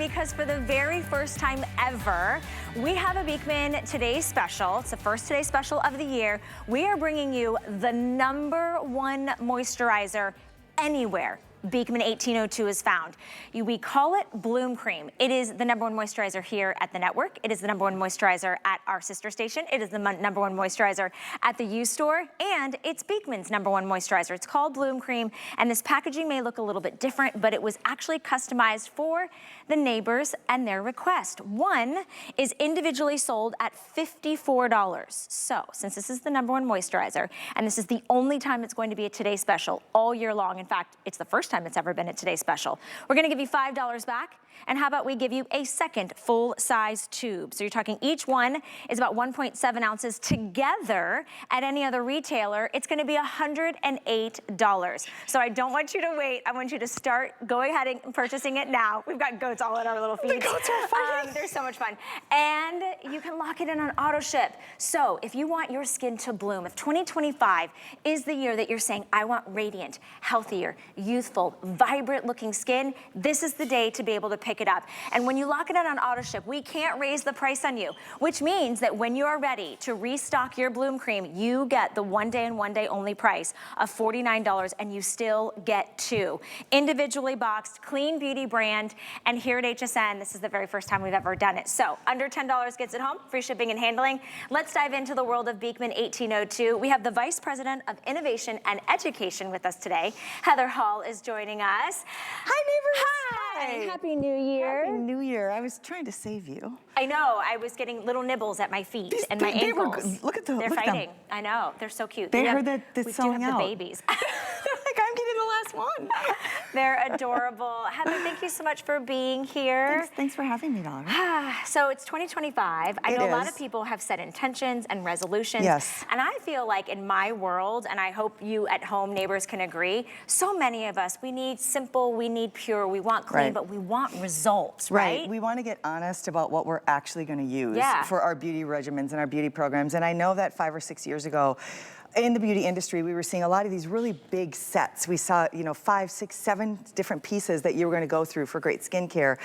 because for the very first time ever, we have a Beekman Today Special. It's the first Today Special of the year. We are bringing you the #1 moisturizer anywhere Beekman 1802 is found. We call it Bloom Cream. It is the #1 moisturizer here at the network. It is the #1 moisturizer at our sister station. It is the #1 moisturizer at the U store, and it's Beekman's #1 moisturizer. It's called Bloom Cream, and this packaging may look a little bit different, but it was actually customized for the neighbors and their request. One is individually sold at $54. So, since this is the #1 moisturizer, and this is the only time it's going to be a Today Special all year long, in fact, it's the first time it's ever been a Today Special, we're gonna give you $5 back. And how about we give you a second full-size tube? So you're talking each one is about 1.7 ounces together. At any other retailer, it's gonna be $108. So I don't want you to wait. I want you to start going ahead and purchasing it now. We've got goats all in our little feet. The goats are fun. They're so much fun. And you can lock it in on AutoShip. So if you want your skin to bloom, if 2025 is the year that you're saying, I want radiant, healthier, youthful, vibrant looking skin, this is the day to be able to pick it up. And when you lock it in on AutoShip, we can't raise the price on you, which means that when you are ready to restock your Bloom Cream, you get the 1 day and 1 day only price of $49, and you still get 2. Individually boxed, clean beauty brand, and here at HSN, this is the very first time we've ever done it. So under $10 gets it home, free shipping and handling. Let's dive into the world of Beekman 1802. We have the Vice President of Innovation and Education with us today. Heather Hall is joining us. Hi, neighbors. Hi. Happy New Year. Happy New Year. I was trying to save you. I know. I was getting little nibbles at my feet and my ankles. Look at them. They're fighting. I know. They're so cute. They heard that it's selling out. We do have the babies. Like, I'm getting the last one. They're adorable. Heather, thank you so much for being here. Thanks for having me, Donna. So it's 2025. I know a lot of people have set intentions and resolutions. Yes. And I feel like in my world, and I hope you at home neighbors can agree, so many of us, we need simple, we need pure, we want clean, but we want results, right? We want to get honest about what we're actually going to use for our beauty regimens and our beauty programs. And I know that 5 or 6 years ago, in the beauty industry, we were seeing a lot of these really big sets. We saw, 5, 6, 7 different pieces that you were going to go through for great skincare.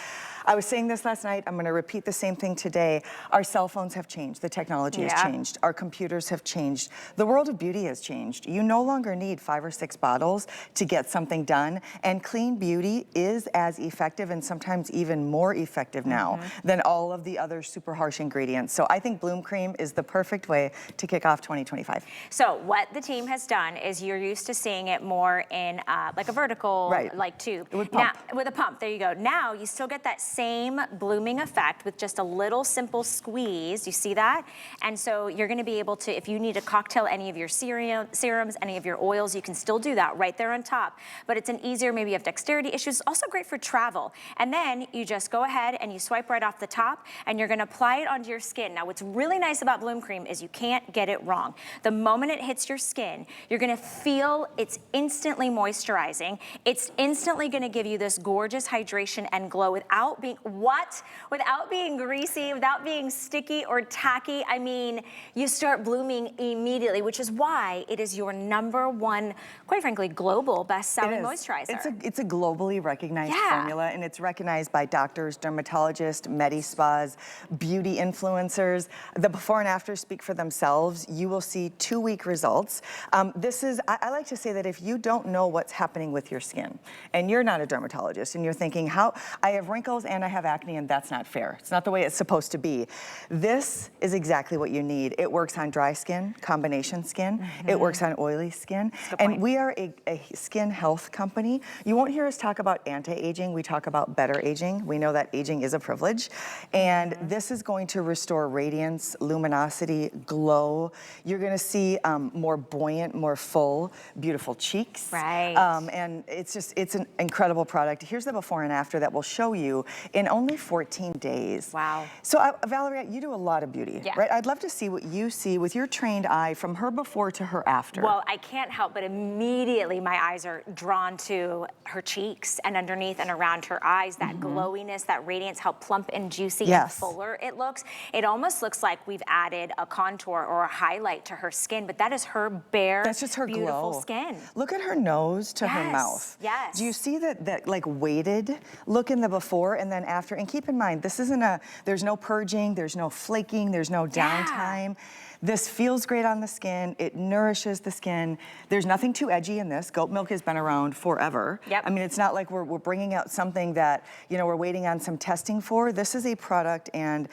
I was saying this last night, I'm going to repeat the same thing today. Our cell phones have changed, the technology has changed, our computers have changed, the world of beauty has changed. You no longer need 5 or 6 bottles to get something done, and clean beauty is as effective and sometimes even more effective now than all of the other super harsh ingredients. So I think Bloom Cream is the perfect way to kick off 2025. So what the team has done is you're used to seeing it more in like a vertical like tube. With pump. Now, with a pump, there you go. Now you still get that same blooming effect with just a little simple squeeze. You see that? And so you're gonna be able to, if you need to cocktail any of your serums, any of your oils, you can still do that right there on top. But it's an easier, maybe you have dexterity issues, also great for travel. And then you just go ahead and you swipe right off the top, and you're gonna apply it onto your skin. Now what's really nice about Bloom Cream is you can't get it wrong. The moment it hits your skin, you're gonna feel it's instantly moisturizing. It's instantly gonna give you this gorgeous hydration and glow without being, without being greasy, without being sticky or tacky. I mean, you start blooming immediately, which is why it is your #1, quite frankly, global best-selling moisturizer. It's a globally recognized formula, and it's recognized by doctors, dermatologists, medi-spas, beauty influencers. The before and after speak for themselves. You will see 2-week results. I like to say that if you don't know what's happening with your skin, and you're not a dermatologist, and you're thinking, I have wrinkles and I have acne, and that's not fair. It's not the way it's supposed to be. This is exactly what you need. It works on dry skin, combination skin. It works on oily skin. And we are a skin health company. You won't hear us talk about anti-aging. We talk about better aging. We know that aging is a privilege. And this is going to restore radiance, luminosity, glow. You're gonna see more buoyant, more full, beautiful cheeks. And it's an incredible product. Here's the before and after that will show you in only 14 days. Wow. So Valeria, you do a lot of beauty, right? I'd love to see what you see with your trained eye from her before to her after. Well, I can't help but immediately my eyes are drawn to her cheeks and underneath and around her eyes, that glowiness, that radiance, how plump and juicy and fuller it looks. It almost looks like we've added a contour or a highlight to her skin, but that is her bare, that's just her beautiful glow. Skin. Look at her nose to to her mouth. Yes. Do you see that like weighted look in the before and then after? And keep in mind, this isn't there's no purging, there's no flaking, there's no downtime. This feels great on the skin. It nourishes the skin. There's nothing too edgy in this. Goat milk has been around forever. I mean, it's not like we're bringing out something that, you know, we're waiting on some testing for. This is a product and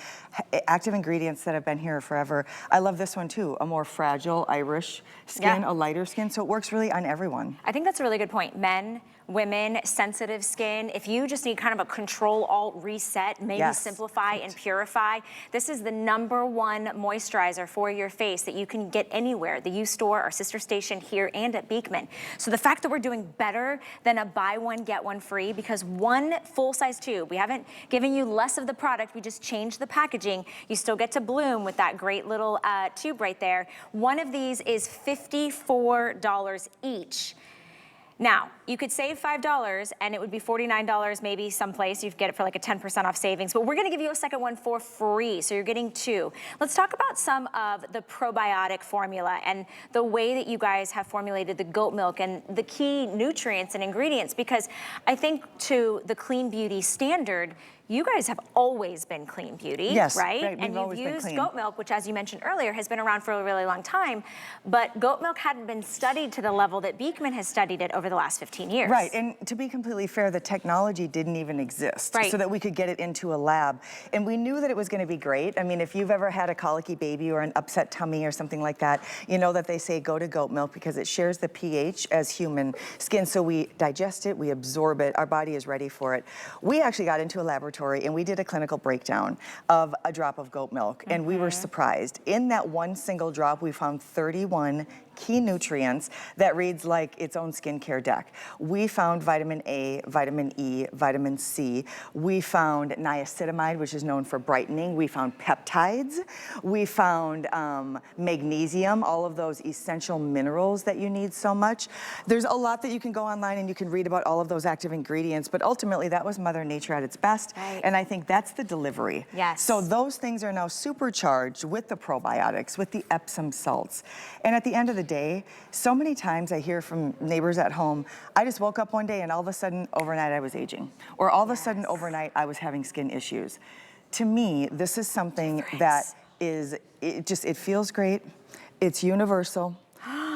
active ingredients that have been here forever. I love this one too, a more fragile Irish skin, a lighter skin, so it works really on everyone. I think that's a really good point. Men, women, sensitive skin, if you just need kind of a control-alt-reset, maybe simplify and purify, this is the #1 moisturizer for your face that you can get anywhere. The U store, our sister station here, and at Beekman. So the fact that we're doing better than a buy one, get one free, because one full-size tube, we haven't given you less of the product, we just changed the packaging. You still get to bloom with that great little tube right there. One of these is $54 each. Now, you could save $5 and it would be $49 maybe someplace. You'd get it for like a 10% off savings, but we're gonna give you a second one for free, so you're getting 2. Let's talk about some of the probiotic formula and the way that you guys have formulated the goat milk and the key nutrients and ingredients, because I think to the clean beauty standard, you guys have always been clean beauty, right? And you've used goat milk, which, as you mentioned earlier, has been around for a really long time, but goat milk hadn't been studied to the level that Beekman has studied it over the last 15 years. Right, and to be completely fair, the technology didn't even exist so that we could get it into a lab. And we knew that it was gonna be great. I mean, if you've ever had a colicky baby or an upset tummy or something like that, you know that they say go to goat milk because it shares the pH as human skin. So we digest it, we absorb it, our body is ready for it. We actually got into a laboratory and we did a clinical breakdown of a drop of goat milk, and we were surprised. In that one single drop, we found 31 key nutrients that reads like its own skincare deck. We found vitamin A, vitamin E, vitamin C. We found niacinamide, which is known for brightening. We found peptides. We found magnesium, all of those essential minerals that you need so much. There's a lot that you can go online and you can read about all of those active ingredients, but ultimately that was Mother Nature at its best. And I think that's the delivery. So those things are now supercharged with the probiotics, with the Epsom salts. And at the end of the day, so many times I hear from neighbors at home, I just woke up one day and all of a sudden overnight I was aging, or all of a sudden overnight I was having skin issues. To me, this is something that is, it feels great, it's universal,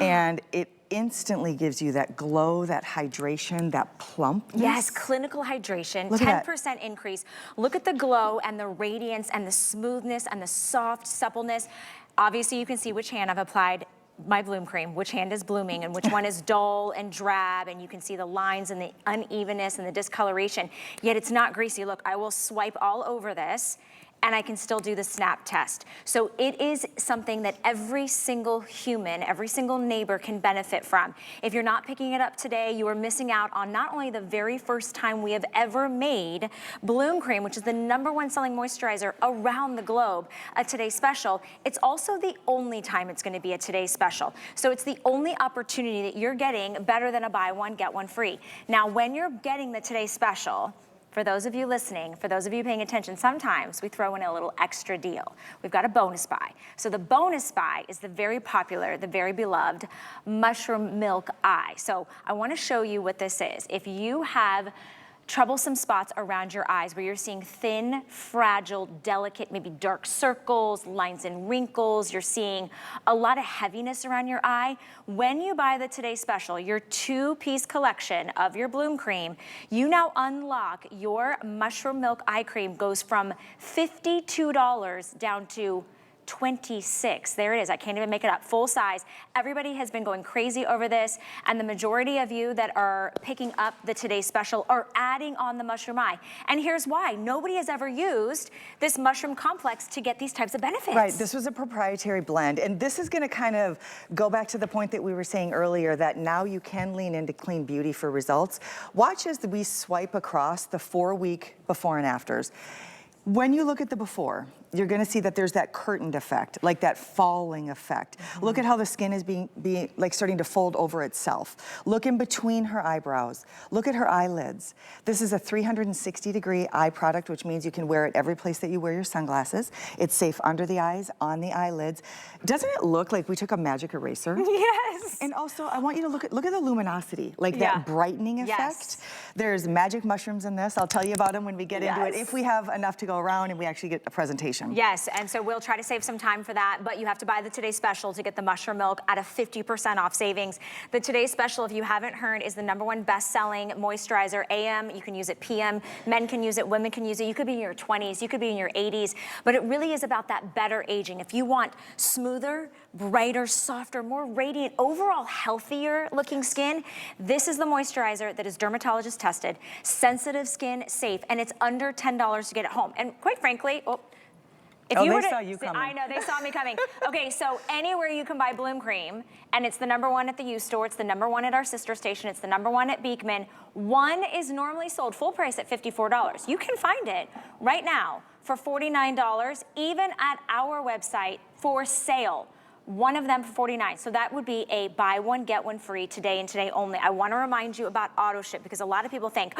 and it instantly gives you that glow, that hydration, that plumpness. Yes, clinical hydration, 10% increase. Look at the glow and the radiance and the smoothness and the soft suppleness. Obviously you can see which hand I've applied my bloom cream, which hand is blooming and which one is dull and drab, and you can see the lines and the unevenness and the discoloration, yet it's not greasy. Look, I will swipe all over this and I can still do the snap test. So it is something that every single human, every single neighbor can benefit from. If you're not picking it up today, you are missing out on not only the very first time we have ever made Bloom Cream, which is the #1 selling moisturizer around the globe, a Today Special. It's also the only time it's gonna be a Today Special. So it's the only opportunity that you're getting better than a buy one, get one free. Now, when you're getting the Today Special, for those of you listening, for those of you paying attention, sometimes we throw in a little extra deal. We've got a bonus buy. So the bonus buy is the very popular, the very beloved mushroom milk eye. So I want to show you what this is. If you have troublesome spots around your eyes where you're seeing thin, fragile, delicate, maybe dark circles, lines and wrinkles, you're seeing a lot of heaviness around your eye, when you buy the Today Special, your 2-piece collection of your Bloom Cream, you now unlock your mushroom milk eye cream goes from $52 down to $26. There it is. I can't even make it up. Full size. Everybody has been going crazy over this, and the majority of you that are picking up the Today Special are adding on the mushroom eye. And here's why. Nobody has ever used this mushroom complex to get these types of benefits. Right. This was a proprietary blend, and this is going to kind of go back to the point that we were saying earlier, that now you can lean into clean beauty for results. Watch as we swipe across the 4-week before and afters. When you look at the before, you're gonna see that there's that curtained effect, like that falling effect. Look at how the skin is being like starting to fold over itself. Look in between her eyebrows. Look at her eyelids. This is a 360-degree eye product, which means you can wear it every place that you wear your sunglasses. It's safe under the eyes, on the eyelids. Doesn't it look like we took a magic eraser? Yes. And also, I want you to look at the luminosity, like that brightening effect. Yes. There's magic mushrooms in this. I'll tell you about them when we get into it, if we have enough to go around and we actually get a presentation. Yes, and so we'll try to save some time for that, but you have to buy the Today Special to get the mushroom milk at a 50% off savings. The Today Special, if you haven't heard, is the #1 best-selling moisturizer. AM, you can use it PM. Men can use it, women can use it. You could be in your 20s, you could be in your 80s, but it really is about that better aging. If you want smoother, brighter, softer, more radiant, overall healthier looking skin, this is the moisturizer that is dermatologist tested, sensitive skin, safe, and it's under $10 to get it home. And quite frankly, if you were to, saw you coming. I know, they saw me coming. Okay, so anywhere you can buy Bloom Cream, and it's the #1 at the U store, it's the #1 at our sister station, it's the #1 at Beekman. One is normally sold full price at $54. You can find it right now for $49, even at our website for sale. One of them for $49. So that would be a buy one, get one free today and today only. I want to remind you about AutoShip because a lot of people think,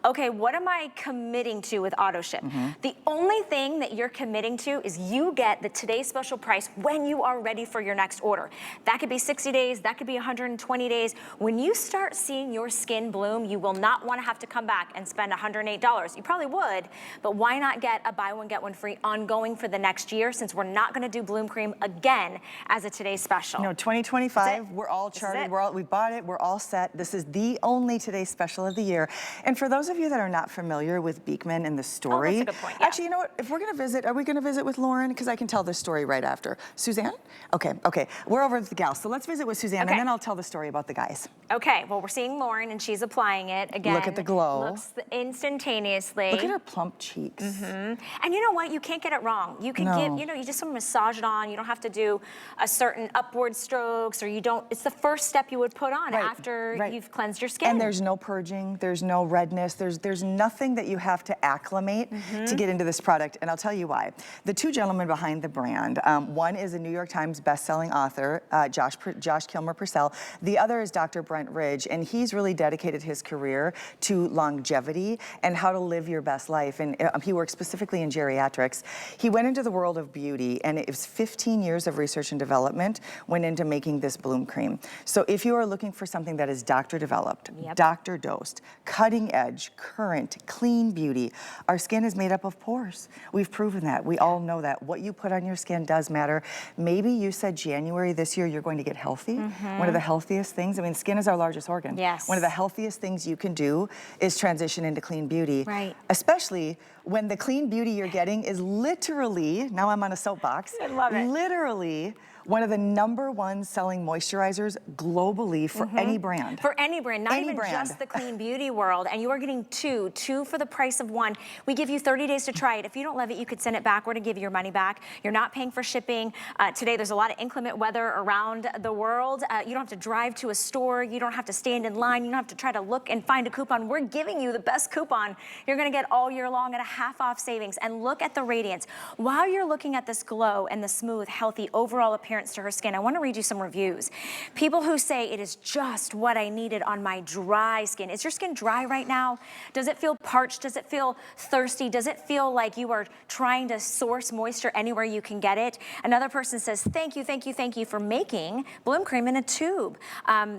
okay, what am I committing to with AutoShip? The only thing that you're committing to is you get the Today Special price when you are ready for your next order. That could be 60 days, that could be 120 days. When you start seeing your skin bloom, you will not want to have to come back and spend $108. You probably would, but why not get a buy one, get one free ongoing for the next year since we're not going to do Bloom Cream again as a Today Special. No, 2025, we're all charted, we bought it, we're all set. This is the only Today Special of the year. And for those of you that are not familiar with Beekman and the story, that's a good point, yeah. Actually, you know what, if we're gonna visit, are we gonna visit with Lauren? Because I can tell this story right after. Suzanne? Okay, we're over with the gals, so let's visit with Suzanne and then I'll tell the story about the guys. Okay, well, we're seeing Lauren and she's applying it again. Look at the glow. Looks instantaneously. Look at her plump cheeks. And you know what, you can't get it wrong. You can get, you know, you just sort of massage it on. You don't have to do a certain upward strokes or you don't, it's the first step you would put on after you've cleansed your skin. And there's no purging, there's no redness, there's nothing that you have to acclimate to get into this product, and I'll tell you why. The two gentlemen behind the brand, one is a New York Times best-selling author, Josh Kilmer Purcell. The other is Dr. Brent Ridge, and he's really dedicated his career to longevity and how to live your best life, and he works specifically in geriatrics. He went into the world of beauty, and it was 15 years of research and development went into making this Bloom Cream. So if you are looking for something that is doctor developed, doctor dosed, cutting edge, current, clean beauty, our skin is made up of pores. We've proven that. We all know that. What you put on your skin does matter. Maybe you said January this year you're going to get healthy. One of the healthiest things, I mean, skin is our largest organ. Yes. One of the healthiest things you can do is transition into clean beauty. Right. Especially when the clean beauty you're getting is literally, now I'm on a soapbox, I love it. literally one of the #1 selling moisturizers globally for any brand. For any brand, not even just the clean beauty world. And you are getting two for the price of one. We give you 30 days to try it. If you don't love it, you could send it back. We're gonna give you your money back. You're not paying for shipping. Today, there's a lot of inclement weather around the world. You don't have to drive to a store. You don't have to stand in line. You don't have to try to look and find a coupon. We're giving you the best coupon you're gonna get all year long at a half-off savings. And look at the radiance. While you're looking at this glow and the smooth, healthy overall appearance to her skin, I want to read you some reviews. People who say it is just what I needed on my dry skin. Is your skin dry right now? Does it feel parched? Does it feel thirsty? Does it feel like you are trying to source moisture anywhere you can get it? Another person says, thank you for making Bloom Cream in a tube.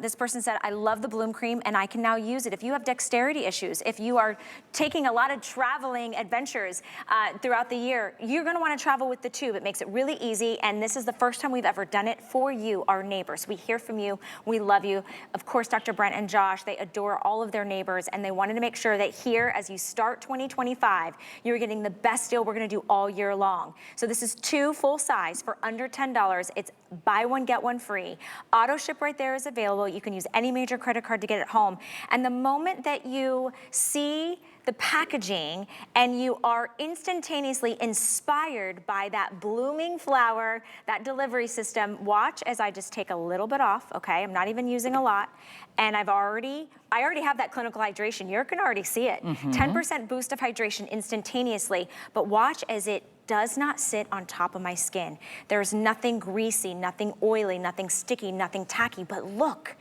This person said, I love the Bloom Cream and I can now use it. If you have dexterity issues, if you are taking a lot of traveling adventures throughout the year, you're going to want to travel with the tube. It makes it really easy, and this is the first time we've ever done it for you, our neighbors. We hear from you. We love you. Of course, Dr. Brent and Josh, they adore all of their neighbors, and they wanted to make sure that here, as you start 2025, you're getting the best deal we're going to do all year long. So this is 2 full size for under $10. It's buy one, get one free. Auto ship right there is available. You can use any major credit card to get it home. And the moment that you see the packaging and you are instantaneously inspired by that blooming flower, that delivery system, watch as I just take a little bit off, okay? I'm not even using a lot. And I already have that clinical hydration. You can already see it. 10% boost of hydration instantaneously, but watch as it does not sit on top of my skin. There's nothing greasy, nothing oily, nothing sticky, nothing tacky, but look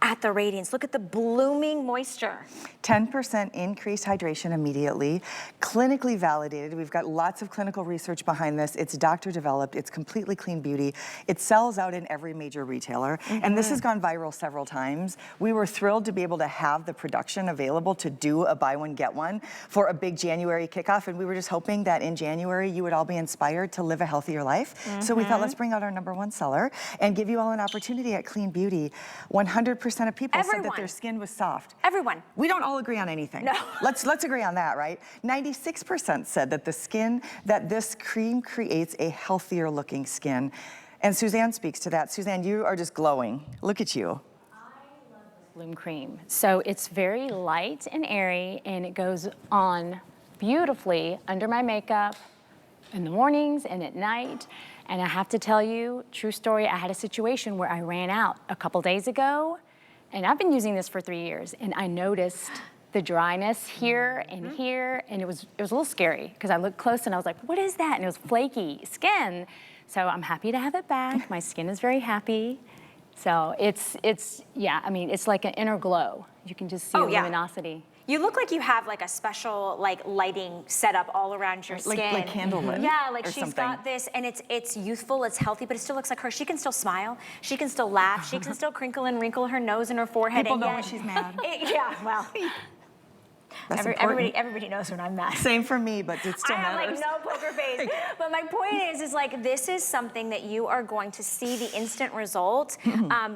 at the radiance. Look at the blooming moisture. 10% increased hydration immediately, clinically validated. We've got lots of clinical research behind this. It's doctor developed, it's completely clean beauty. It sells out in every major retailer, and this has gone viral several times. We were thrilled to be able to have the production available to do a buy one, get one for a big January kickoff, and we were just hoping that in January you would all be inspired to live a healthier life. So we thought, let's bring out our #1 seller and give you all an opportunity at Clean Beauty. 100% of people said that their skin was soft. Everyone. We don't all agree on anything. No. Let's agree on that, right? 96% said that this cream creates a healthier looking skin. And Suzanne speaks to that. Suzanne, you are just glowing. Look at you. I love this bloom cream. So it's very light and airy, and it goes on beautifully under my makeup in the mornings and at night. And I have to tell you, true story, I had a situation where I ran out a couple days ago, and I've been using this for 3 years, and I noticed the dryness here and here, and it was a little scary because I looked close and I was like, what is that? And it was flaky skin. So I'm happy to have it back. My skin is very happy. So yeah, I mean, it's like an inner glow. You can just see the luminosity. You look like you have like a special like lighting setup all around your skin. Like candlelit. Yeah, like she's got this, and it's youthful, it's healthy, but it still looks like her. She can still smile, she can still laugh, she can still crinkle and wrinkle her nose and her forehead. People know when she's mad. Yeah, well. Everybody knows when I'm mad. Same for me, but it still matters. I have like no poker face. But my point is like this is something that you are going to see the instant result,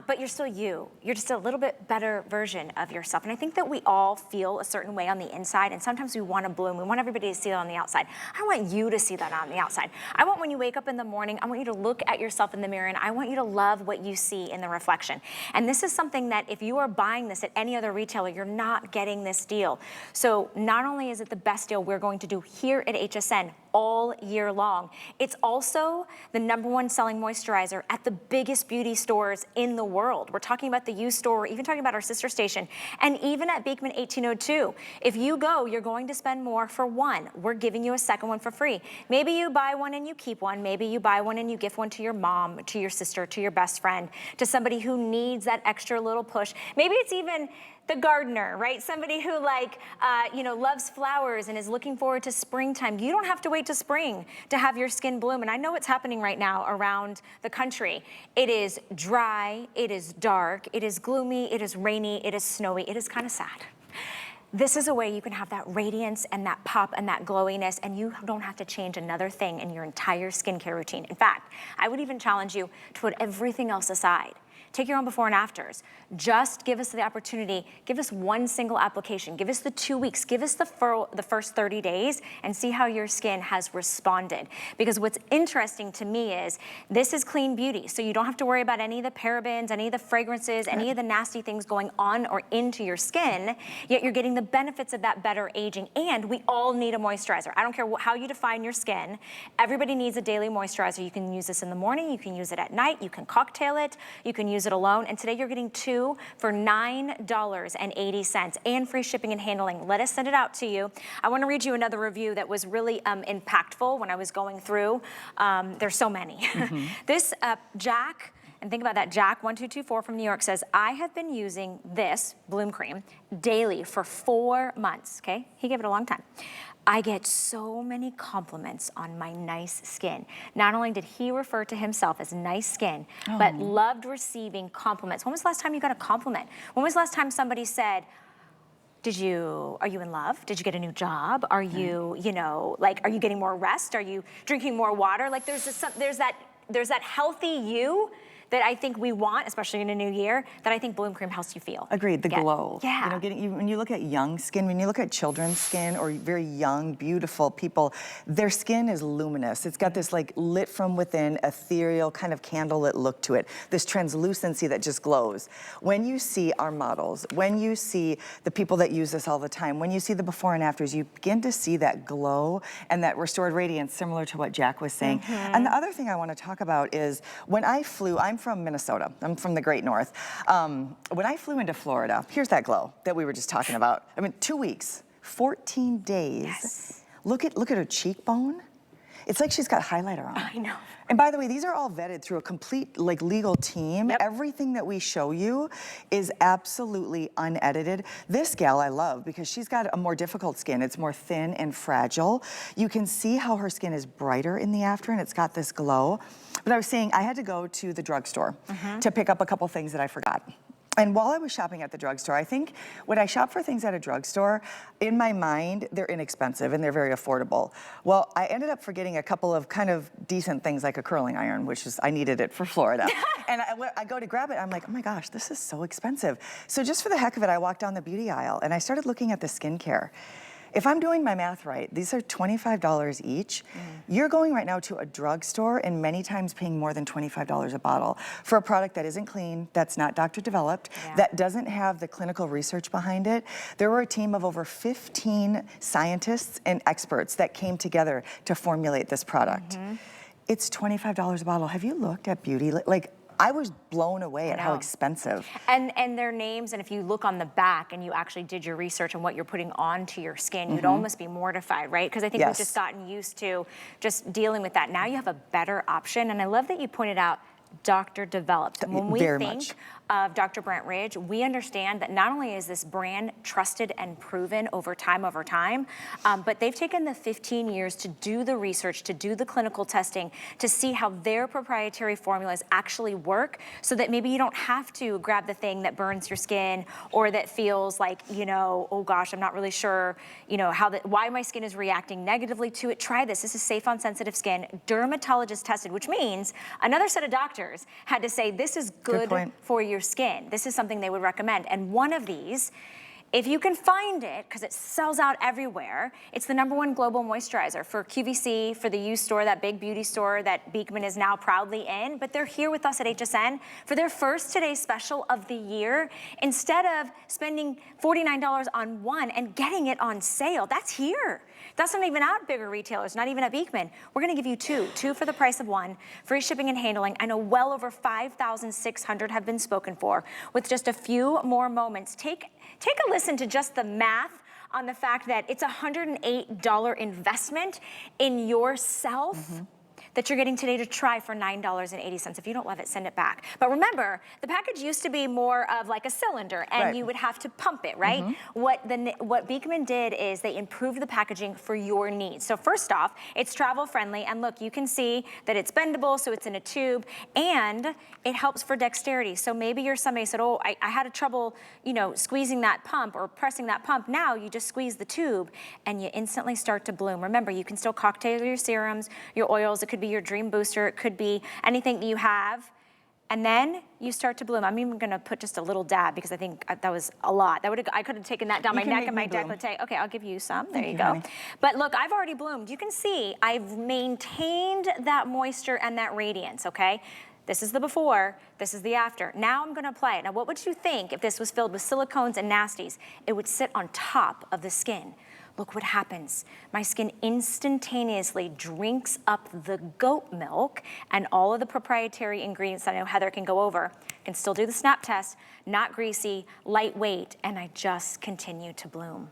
but you're still you. You're just a little bit better version of yourself. And I think that we all feel a certain way on the inside, and sometimes we want to bloom. We want everybody to see it on the outside. I want you to see that on the outside. I want when you wake up in the morning, I want you to look at yourself in the mirror, and I want you to love what you see in the reflection. And this is something that if you are buying this at any other retailer, you're not getting this deal. So not only is it the best deal we're going to do here at HSN all year long, it's also the #1 selling moisturizer at the biggest beauty stores in the world. We're talking about the U store, we're even talking about our sister station, and even at Beekman 1802. If you go, you're going to spend more for one. We're giving you a second one for free. Maybe you buy one and you keep one. Maybe you buy one and you gift one to your mom, to your sister, to your best friend, to somebody who needs that extra little push. Maybe it's even the gardener, right? Somebody who loves flowers and is looking forward to springtime. You don't have to wait to spring to have your skin bloom. And I know what's happening right now around the country. It is dry, it is dark, it is gloomy, it is rainy, it is snowy, it is kind of sad. This is a way you can have that radiance and that pop and that glowiness, and you don't have to change another thing in your entire skincare routine. In fact, I would even challenge you to put everything else aside. Take your own before and afters. Just give us the opportunity, give us one single application, give us the 2 weeks, give us the first 30 days and see how your skin has responded. Because what's interesting to me is this is clean beauty, so you don't have to worry about any of the parabens, any of the fragrances, any of the nasty things going on or into your skin, yet you're getting the benefits of that better aging. And we all need a moisturizer. I don't care how you define your skin, everybody needs a daily moisturizer. You can use this in the morning, you can use it at night, you can cocktail it, you can use it alone, and today you're getting 2 for $9.80 and free shipping and handling. Let us send it out to you. I want to read you another review that was really impactful when I was going through. There's so many. This Jack, and think about that, Jack 1224 from New York says, I have been using this bloom cream daily for 4 months, okay? He gave it a long time. I get so many compliments on my nice skin. Not only did he refer to himself as nice skin, but loved receiving compliments. When was the last time you got a compliment? When was the last time somebody said, are you in love? Did you get a new job? Are you, are you getting more rest? Are you drinking more water? Like there's that healthy you that I think we want, especially in a new year, that I think bloom cream helps you feel. Agreed, the glow. Yeah. When you look at young skin, when you look at children's skin or very young, beautiful people, their skin is luminous. It's got this like lit from within, ethereal, kind of candlelit look to it, this translucency that just glows. When you see our models, when you see the people that use this all the time, when you see the before and afters, you begin to see that glow and that restored radiance, similar to what Jack was saying. And the other thing I want to talk about is when I flew, I'm from Minnesota. I'm from the Great North. When I flew into Florida, here's that glow that we were just talking about. I mean, 2 weeks, 14 days. Yes. Look at her cheekbone. It's like she's got highlighter on. I know. And by the way, these are all vetted through a complete like legal team. Yep. Everything that we show you is absolutely unedited. This gal I love because she's got a more difficult skin. It's more thin and fragile. You can see how her skin is brighter in the after and it's got this glow. But I was saying I had to go to the drugstore to pick up a couple things that I forgot. And while I was shopping at the drugstore, I think when I shop for things at a drugstore, in my mind, they're inexpensive and they're very affordable. Well, I ended up forgetting a couple of kind of decent things like a curling iron, which is, I needed it for Florida. And I go to grab it, I'm like, oh my gosh, this is so expensive. So just for the heck of it, I walked down the beauty aisle and I started looking at the skincare. If I'm doing my math right, these are $25 each. You're going right now to a drugstore and many times paying more than $25 a bottle for a product that isn't clean, that's not doctor developed, that doesn't have the clinical research behind it. There were a team of over 15 scientists and experts that came together to formulate this product. It's $25 a bottle. Have you looked at beauty? Like, I was blown away at how expensive. And their names, and if you look on the back and you actually did your research on what you're putting onto your skin, you'd almost be mortified, right? Because I think we've just gotten used to just dealing with that. Now you have a better option, and I love that you pointed out doctor developed. When we think of Dr. Brent Ridge, we understand that not only is this brand trusted and proven over time, but they've taken the 15 years to do the research, to do the clinical testing, to see how their proprietary formulas actually work so that maybe you don't have to grab the thing that burns your skin or that feels like, you know, oh gosh, I'm not really sure, you know, why my skin is reacting negatively to it. Try this. This is safe on sensitive skin, dermatologist tested, which means another set of doctors had to say this is good for your skin. This is something they would recommend. And one of these, if you can find it, because it sells out everywhere, it's the #1 global moisturizer for QVC, for the U store, that big beauty store that Beekman is now proudly in. But they're here with us at HSN for their first Today Special of the year. Instead of spending $49 on one and getting it on sale, that's here. That's not even at bigger retailers, not even at Beekman. We're gonna give you two for the price of one, free shipping and handling. I know well over 5,600 have been spoken for. With just a few more moments, take a listen to just the math on the fact that it's a $108 investment in yourself that you're getting today to try for $9.80. If you don't love it, send it back. But remember, the package used to be more of like a cylinder and you would have to pump it, right? What Beekman did is they improved the packaging for your needs. So first off, it's travel friendly, and look, you can see that it's bendable, so it's in a tube, and it helps for dexterity. So maybe you're somebody who said, oh, I had a trouble, you know, squeezing that pump or pressing that pump. Now you just squeeze the tube and you instantly start to bloom. Remember, you can still cocktail your serums, your oils. It could be your dream booster, it could be anything that you have, and then you start to bloom. I'm even gonna put just a little dab because I think that was a lot. I could have taken that down my neck and my décolleté. Okay, I'll give you some, there you go. Honey. But look, I've already bloomed. You can see I've maintained that moisture and that radiance, okay? This is the before, this is the after. Now I'm gonna apply it. Now what would you think if this was filled with silicones and nasties? It would sit on top of the skin. Look what happens. My skin instantaneously drinks up the goat milk and all of the proprietary ingredients that I know Heather can go over. I can still do the snap test, not greasy, lightweight, and I just continue to bloom.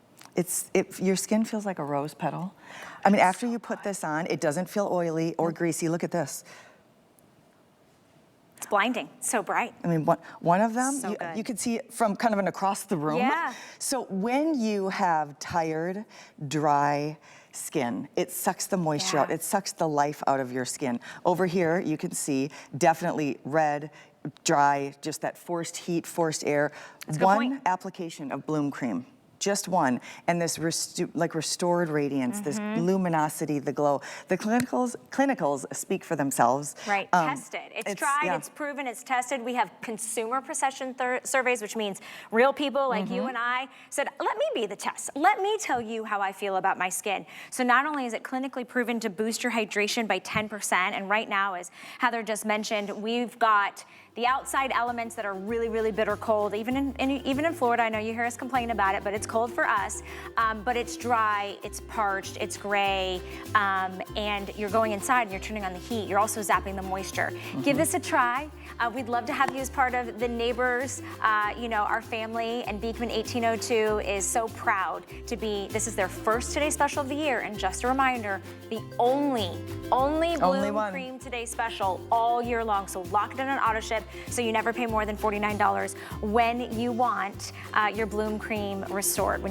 Your skin feels like a rose petal. I mean, after you put this on, it doesn't feel oily or greasy. Look at this. It's blinding, so bright. I mean, one of them, you could see it from kind of an across the room. Yeah. So when you have tired, dry skin, it sucks the moisture out. It sucks the life out of your skin. Over here, you can see definitely red, dry, just that forced heat, forced air. One application of Bloom Cream. Just one, and this restored radiance, this luminosity, the glow. The clinicals speak for themselves. Right, tested. It's tried, it's proven, it's tested. We have consumer perception surveys, which means real people like you and I said, let me be the test. Let me tell you how I feel about my skin. So not only is it clinically proven to boost your hydration by 10%, and right now, as Heather just mentioned, we've got the outside elements that are really, really bitter cold. Even in Florida, I know you hear us complain about it, but it's cold for us, but it's dry, it's parched, it's gray, and you're going inside and you're turning on the heat. You're also zapping the moisture. Give this a try. We'd love to have you as part of the neighbors, you know, our family, and Beekman 1802 is so proud to be, this is their first Today Special of the year, and just a reminder, the only Bloom Cream Today Special all year long. So lock it in on AutoShip so you never pay more than $49 when you want your Bloom Cream restored. When you